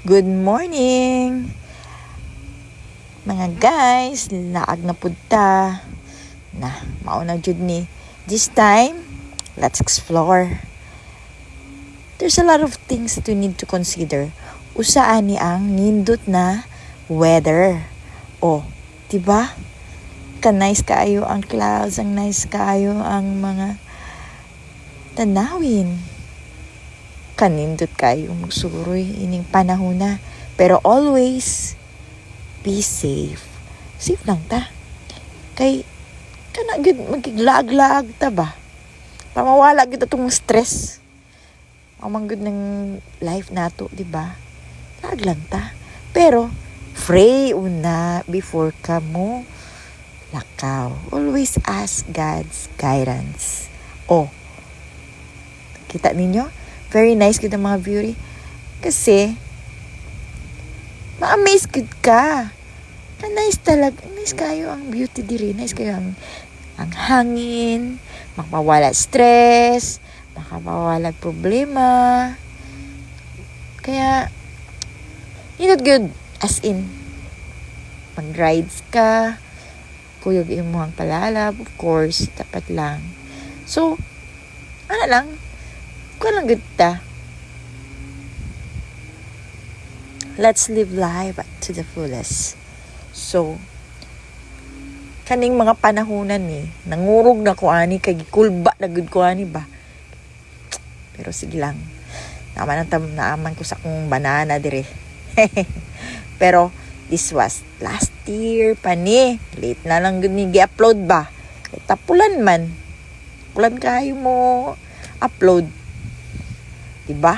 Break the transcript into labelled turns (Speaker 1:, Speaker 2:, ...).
Speaker 1: Good morning! Mga guys, laag na punta. Mauna jud ni. This time, let's explore. There's a lot of things that we need to consider. Usaan ni ang nindot na weather. Diba? Nice kaayo ang clouds, ang nice kaayo ang mga tanawin. Kanindot kayo magsuroy ining panahon na. Pero always, be safe. Safe lang ta. Kay, kanagid magiglaag-laag ta ba? Pamawala gid itong stress. Amanggod ng life nato, di ba? Laag lang ta. Pero, pray una before ka mo lakaw. Always ask God's guidance. Kita ninyo? Very nice gid ang mga beauty. Kasi, ma-amaze gid ka. Nice talaga. Nice kayo ang beauty diri. Nice kayo ang hangin. Makawala stress. Makawala problema. Kaya, not good. As in, mag-rides ka. Kuyog imo ang palalab. Of course, dapat lang. So, lang. Lang good ta. Let's live life to the fullest. So, kaning mga panahonan ni, nangurog na ko ani, kay gikulba na good ko ani ba. Pero sige lang. Naaman ko sa akong banana dire. Pero, this was last year pa ni. Late na lang ni gi-upload ba. Tapulan man. Pulan kayo mo upload. Diba?